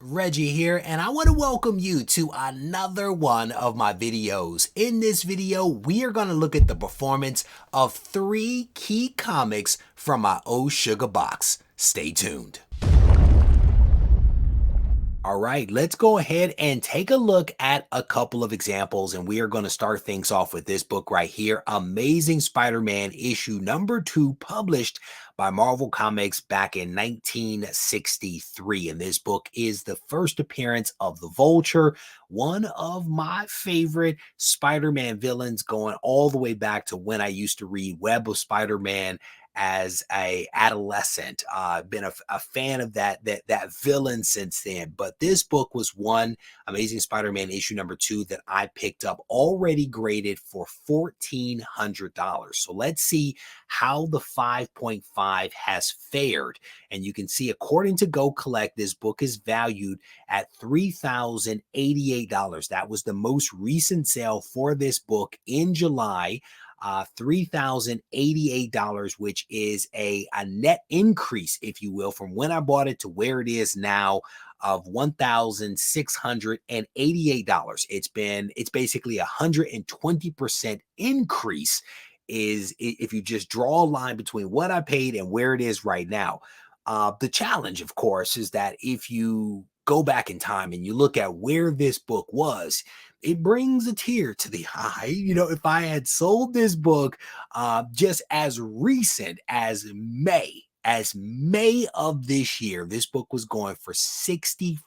Reggie here, and I want to welcome you to another one of my videos. In this video, we are going to look at the performance of 3 key comics from my Oh Sugar box. Stay tuned. All right, let's go ahead and take a look at a couple of examples, and we are going to start things off with this book right here, Amazing Spider-Man issue number 2, published by Marvel Comics back in 1963. And this book is the first appearance of the Vulture, one of my favorite Spider-Man villains, going all the way back to when I used to read Web of Spider-Man as a adolescent. Been a fan of that villain since then. But this book was one, Amazing Spider-Man issue number 2, that I picked up already graded for $1,400. So let's see how the 5.5 has fared. And you can see, according to Go Collect, this book is valued at $3,088. That was the most recent sale for this book in July. $3,088, which is a net increase, if you will, from when I bought it to where it is now, of $1,688. It's basically 120% increase, is if you just draw a line between what I paid and where it is right now. The challenge, of course, is that if you go back in time and you look at where this book was, it brings a tear to the eye. You know, if I had sold this book just as recent as May of this year, this book was going for $6,500.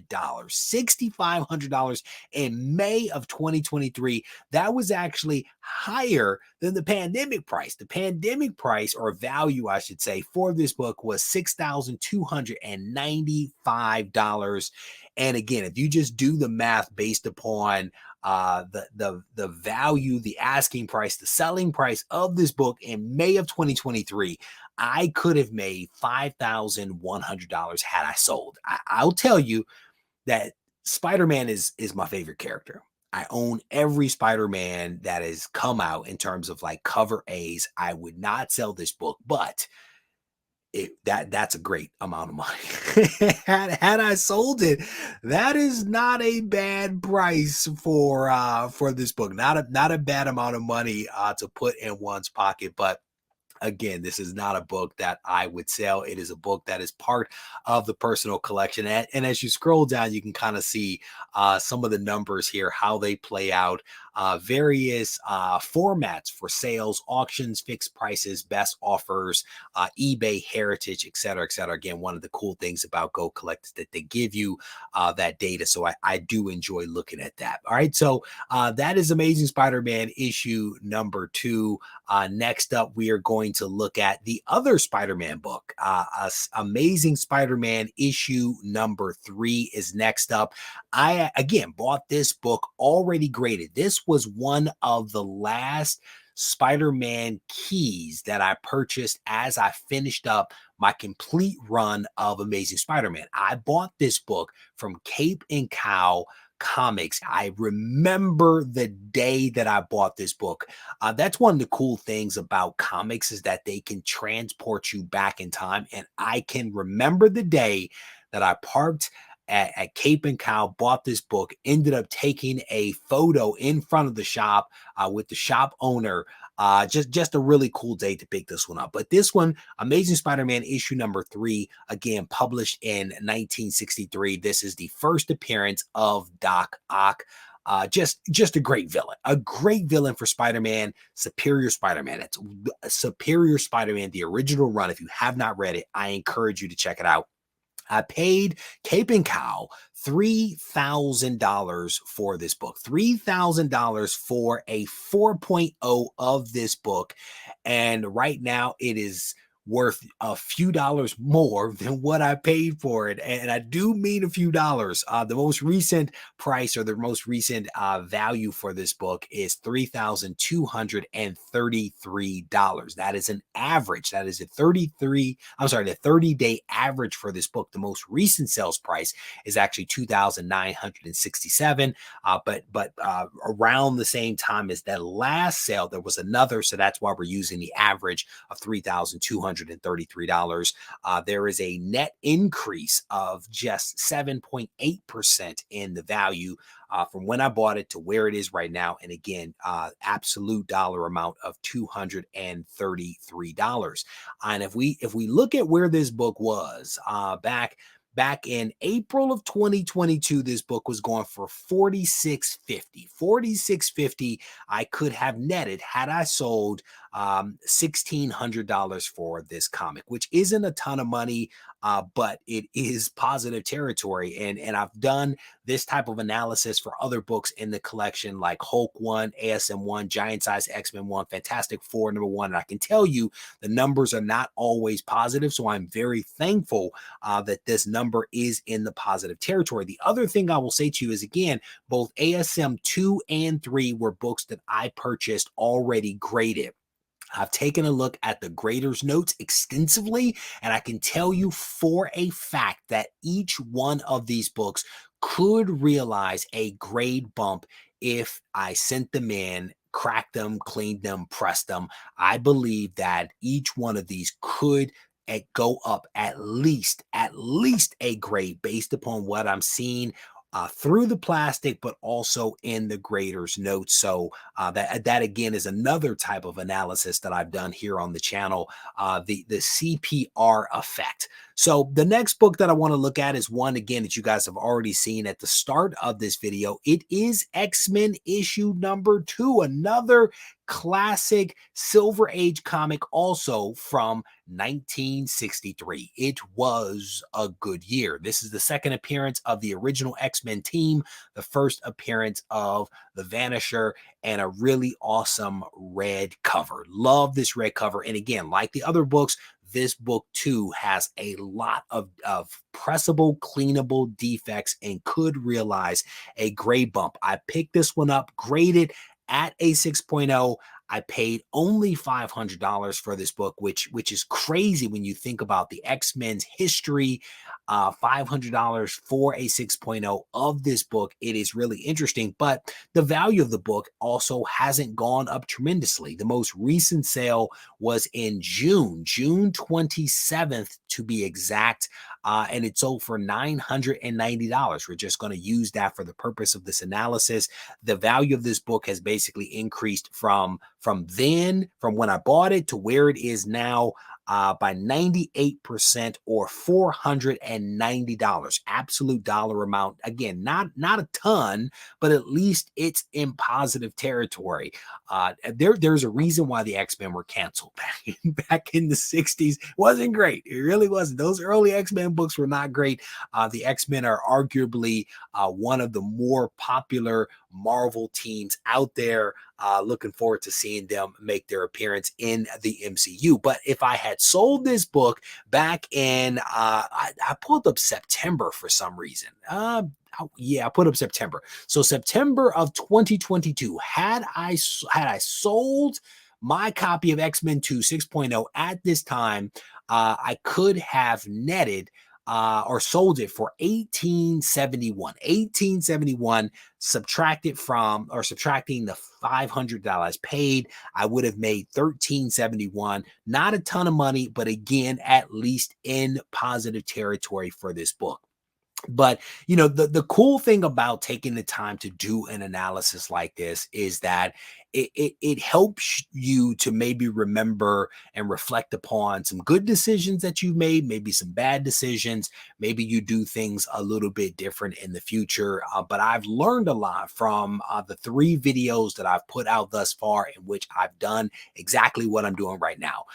$6,500 in May of 2023. That was actually higher than the pandemic price. The pandemic price, or value, I should say, for this book was $6,295. And again, if you just do the math based upon the value, the asking price, the selling price of this book in May of 2023, I could have made $5,100 had I sold. I'll tell you that Spider-Man is my favorite character. I own every Spider-Man that has come out in terms of like cover A's. I would not sell this book, but that's a great amount of money. had I sold it, that is not a bad price for this book. Not a bad amount of money to put in one's pocket. But again, this is not a book that I would sell. It is a book that is part of the personal collection. And as you scroll down, you can kind of see some of the numbers here, how they play out, various formats for sales, auctions, fixed prices, best offers, eBay, heritage, etc., etc. Again, one of the cool things about Go Collect is that they give you that data. So I do enjoy looking at that. All right. So that is Amazing Spider-Man issue number 2. Next up, we are going to look at the other Spider-Man book. Amazing Spider-Man issue number 3 is next up. I, again, bought this book already graded. This was one of the last Spider-Man keys that I purchased as I finished up my complete run of Amazing Spider-Man. I bought this book from Cape and Cow Comics. I remember the day that I bought this book. That's one of the cool things about comics, is that they can transport you back in time. And I can remember the day that I parked at Cape and Cow, bought this book, ended up taking a photo in front of the shop with the shop owner. Just a really cool day to pick this one up. But this one, Amazing Spider-Man issue number 3, again, published in 1963. This is the first appearance of Doc Ock. Just a great villain for Spider-Man, Superior Spider-Man. It's Superior Spider-Man, the original run. If you have not read it, I encourage you to check it out. I paid Cape and Cow $3,000 for this book, $3,000 for a 4.0 of this book. And right now it is worth a few dollars more than what I paid for it. And I do mean a few dollars. The most recent price, or the most recent value for this book, is $3,233. That is an average. That is the 30-day average for this book. The most recent sales price is actually $2,967. But around the same time as that last sale, there was another. So that's why we're using the average of $3,233. $233. There is a net increase of just 7.8% in the value from when I bought it to where it is right now. And again, absolute dollar amount of $233. And if we look at where this book was back in April of 2022, this book was going for $46.50. I could have netted had I sold $1,600 for this comic, which isn't a ton of money, but it is positive territory. And I've done this type of analysis for other books in the collection, like Hulk 1, ASM 1, Giant Size X-Men 1, Fantastic Four #1. And I can tell you the numbers are not always positive. So I'm very thankful that this number is in the positive territory. The other thing I will say to you is, again, both ASM 2 and 3 were books that I purchased already graded. I've taken a look at the grader's notes extensively, and I can tell you for a fact that each one of these books could realize a grade bump if I sent them in, cracked them, cleaned them, pressed them. I believe that each one of these could go up at least a grade based upon what I'm seeing through the plastic, but also in the grader's notes. So that again is another type of analysis that I've done here on the channel, the CPR effect. So the next book that I want to look at is one, again, that you guys have already seen at the start of this video. It is X-Men issue #2, another classic Silver Age comic, also from 1963. It was a good year. This is the second appearance of the original X-Men team, the first appearance of the Vanisher, and a really awesome red cover. Love this red cover. And again, like the other books, this book too has a lot of pressable, cleanable defects and could realize a grade bump. I picked this one up, graded at a 6.0. I paid only $500 for this book, which is crazy when you think about the X-Men's history. $500 for a 6.0 of this book. It is really interesting, but the value of the book also hasn't gone up tremendously. The most recent sale was in June 27th to be exact, and it sold for $990. We're just going to use that for the purpose of this analysis. The value of this book has basically increased from when I bought it to where it is now by 98%, or $490. Absolute dollar amount. Again, not a ton, but at least it's in positive territory. There's a reason why the X-Men were canceled back in the 60s. Wasn't great. It really wasn't. Those early X-Men books were not great. The X-Men are arguably one of the more popular Marvel teams out there. Looking forward to seeing them make their appearance in the MCU. But if I had sold this book back in, I pulled up September for some reason. Yeah, I put up September. So September of 2022, had I sold my copy of X-Men 2 6.0 at this time, I could have netted or sold it for $1,871. Subtracting the $500 paid, I would have made $1,371. Not a ton of money, but again, at least in positive territory for this book. But the cool thing about taking the time to do an analysis like this is that it helps you to maybe remember and reflect upon some good decisions that you've made, maybe some bad decisions. Maybe you do things a little bit different in the future. But I've learned a lot from the 3 videos that I've put out thus far, in which I've done exactly what I'm doing right now.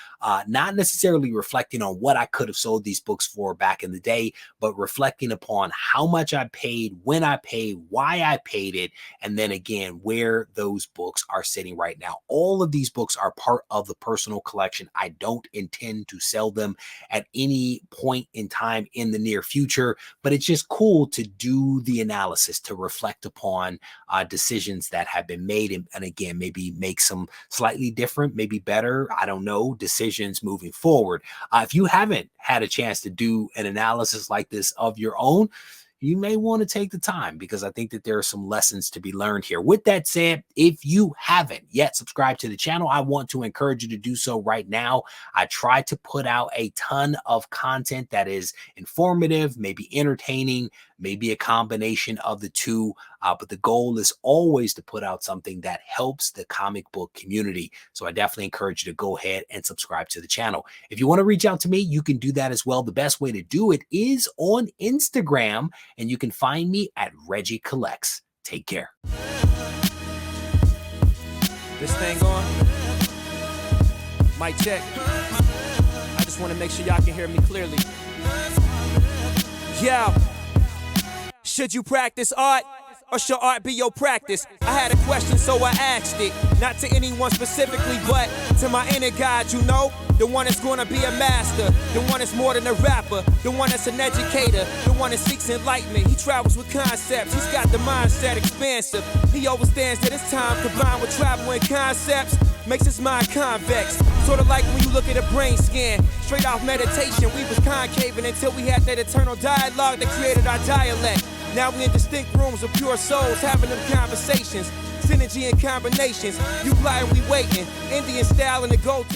Not necessarily reflecting on what I could have sold these books for back in the day, but reflecting upon how much I paid, when I paid, why I paid it, and then again, where those books are sitting right now. All of these books are part of the personal collection. I don't intend to sell them at any point in time in the near future, but it's just cool to do the analysis, to reflect upon decisions that have been made, and again, maybe make some slightly different, maybe better, I don't know, decisions moving forward. If you haven't had a chance to do an analysis like this of your own, you may want to take the time, because I think that there are some lessons to be learned here. With that said, if you haven't yet subscribed to the channel, I want to encourage you to do so right now. I try to put out a ton of content that is informative, maybe entertaining, maybe a combination of the two, but the goal is always to put out something that helps the comic book community. So I definitely encourage you to go ahead and subscribe to the channel. If you want to reach out to me, you can do that as well. The best way to do it is on Instagram, and you can find me at Regie Collects. Take care. This thing on? Mic check. I just want to make sure y'all can hear me clearly. Yeah. Should you practice art, or should art be your practice? I had a question, so I asked it. Not to anyone specifically, but to my inner God, you know? The one that's gonna be a master, the one that's more than a rapper, the one that's an educator, the one that seeks enlightenment. He travels with concepts, he's got the mindset expansive. He understands that his time combined with travel and concepts makes his mind convex. Sort of like when you look at a brain scan, straight off meditation, we was concaving until we had that eternal dialogue that created our dialect. Now we in distinct rooms of pure souls having them conversations, synergy and combinations. You fly and we waiting, Indian style in the gold.